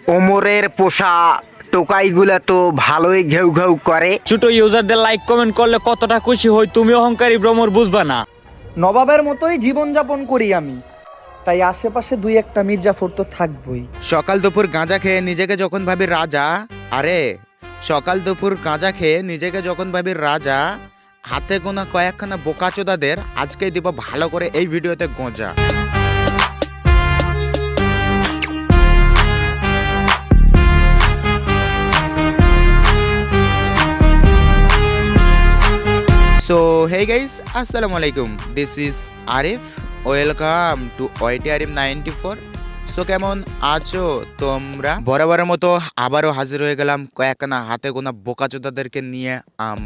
ওমরের পোষা টোকাইগুলা তো ভালোই ঘেউ ঘেউ করে। ছোট ইউজারদের লাইক কমেন্ট করলে কতটা খুশি হই তুমি অহংকারী ভ্রমর বুঝবা না। নবাবের মতোই জীবনযাপন করি আমি, তাই আশেপাশে দুই একটা মির্জাফর তো থাকবই। সকাল দুপুর গাঁজা খেয়ে নিজেকে যখন ভাবি রাজা, আরে সকাল দুপুর গাঁজা খেয়ে নিজেকে যখন ভাবি রাজা, হাতে গোনা কয়েকখানা বোকাচোদাদের আজকেই দিব ভালো করে এই ভিডিওতে গোঁজা। সো হে গাইস, আসসালামু আলাইকুম, this is Arif, welcome to YT Arif 94। So কেমন আছো তোমরা? বরাবরের মতো আবারও হাজির হয়ে গেলাম কয়েকখানা হাতে গোনা বোকাচোদাদেরকে নিয়ে।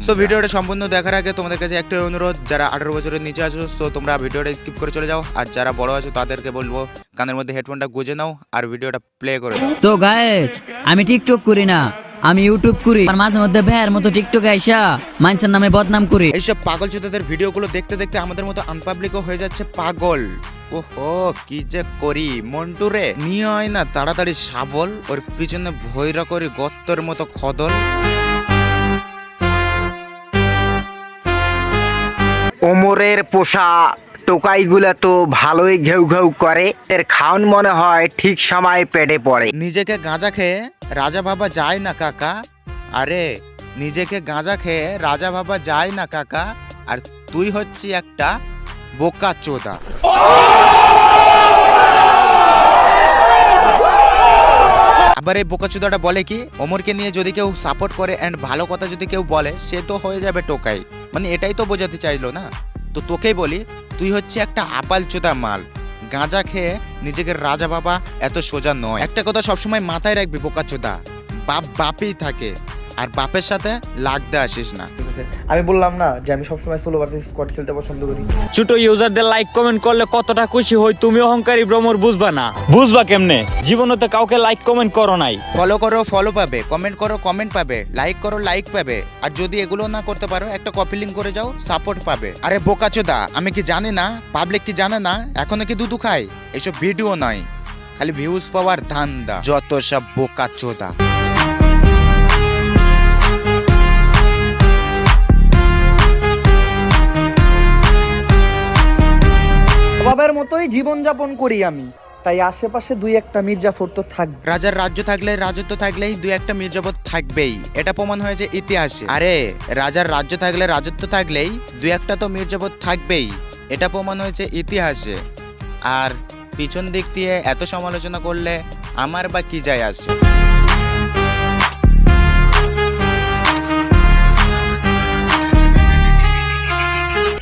সো ভিডিওটা সম্পূর্ণ দেখার আগে তোমাদের কাছে একটা অনুরোধ, যারা 18 বছরের নিচে আছো তো তোমরা ভিডিওটা স্কিপ করে চলে যাও, আর যারা বড় আছো তাদেরকে বলবো কানের মধ্যে হেডফোনটা গুঁজে নাও আর ভিডিওটা প্লে করে দাও। তো গাইস, আমি টিকটক করি না, আমি ইউটিউব করি। আর মাঝে মধ্যে ভ্যার মতো টিকটক আইসা মানুষের নামে বদনাম করি। এইসব পাগল চোদাদের ভিডিওগুলো দেখতে দেখতে আমাদের মতো আনপাবলিকও হয়ে যাচ্ছে পাগল। ওহো, কি যে করি মন্টুরে নিয়ে হয় না তাড়াতাড়ি শাবল, ওর পিছনে ভৈরা করি গত্তর মতো খদল। ওমরের পোষা টোকাইগুলা তো ভালোই ঘেউ ঘেউ করে। এর খাওন মনে হয় ঠিক সময় পেটে পড়ে। নিজেকে গাঁজা খেয়ে রাজা ভাবা যায় না কাকা, আরে নিজেকে গাঁজা খেয়ে রাজা ভাবা যায় না কাকা, আর তুই হচ্ছি একটা বোকা চোদা। আবার এই বোকাচোদাটা বলে কি, ওমরকে নিয়ে যদি কেউ সাপোর্ট করে এন্ড ভালো কথা যদি কেউ বলে সে তো হয়ে যাবে টোকাই, মানে এটাই তো বোঝাতে চাইলো না। তো তোকেই বলি, তুই হচ্ছে একটা আপাল চোদা মাল। গাঁজা খেয়ে নিজেকে রাজা বাবা এত সোজা নয়। একটা কথা সবসময় মাথায় রাখবি বোকাচোদা, বাপ বাপই থাকে, আর বাপের সাথে লাগতে আসিস না। আমি বললাম না যে আমি সবসময় সোলো ভার্সেস স্কোয়াড খেলতে পছন্দ করি। ছোট ইউজারদের লাইক কমেন্ট করলে কতটা খুশি হই তুমি অহংকারী ভ্রমর বুঝবা না। বুঝবা কেমনে? জীবনে তো কাউকে লাইক কমেন্ট করো নাই। ফলো করো ফলো পাবে, কমেন্ট করো কমেন্ট পাবে, লাইক করো লাইক পাবে, আর যদি এগুলো না করতে পারো একটা কপি লিঙ্ক করে যাও, সাপোর্ট পাবে। আরে বোকাচোদা, আমি কি জানি না? পাবলিক কি জানে না এখনো কি দুধু খাই? এসব ভিডিও নয়, খালি ভিউজ পাওয়ার ধান্দা, যত সব বোকাচোদা। নবাবের মতোই জীবনযাপন করি আমি, তাই আশেপাশে দুই একটা মির্জাফর তো থাকবে। রাজার রাজ্য থাকলে রাজত্ব থাকলেই দুই একটা মির্জাফর থাকবেই, এটা প্রমাণ হয়েছে ইতিহাসে। আরে রাজার রাজ্য থাকলে রাজত্ব থাকলেই দুই একটা তো মির্জাফর থাকবেই, এটা প্রমাণ হয়েছে ইতিহাসে। আর পিছন দিক দিয়ে এত সমালোচনা করলে আমার বা কি যায় আসে?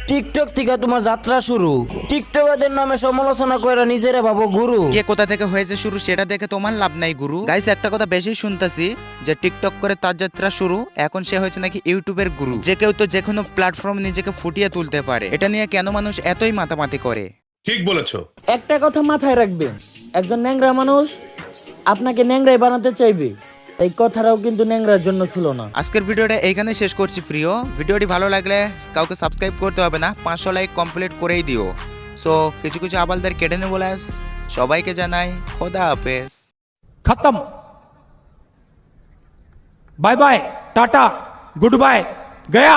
টিকটক থেকে তোমার যাত্রা শুরু, টিকটকারদের নামে সমালোচনা করে নিজেরে ভাবো গুরু। কে কোথা থেকে হয়েছে শুরু সেটা দেখে তোমার লাভ নাই গুরু। গাইস, একটা কথা বেশি শুনতেছি যে টিকটক করে তার যাত্রা শুরু, এখন সে হয়েছে নাকি ইউটিউবের গুরু। যে কেউ তো যে কোনো প্ল্যাটফর্ম নিজেকে ফুটিয়ে তুলতে পারে, এটা নিয়ে কেন মানুষ এতই মাতামাতি করে? ঠিক বলেছো। একটা কথা মাথায় রাখবেন, একজন ন্যাংরা মানুষ আপনাকে ন্যাংরাই বানাতে চাইবে, এই কথাটাও কিন্তু ন্যাংরার জন্য ছিল না। আজকের ভিডিওটা এইখানে শেষ করছি প্রিয়। ভিডিওটি ভালো লাগলে কাউকে সাবস্ক্রাইব করতে হবে না, 500 লাইক কমপ্লিট করেই দিও। সো কিছু কিছু আবালদের কেটে নেবো। সবাইকে জানাই খোদা হাফেজ। खत्म। Bye bye, tata, goodbye, गया।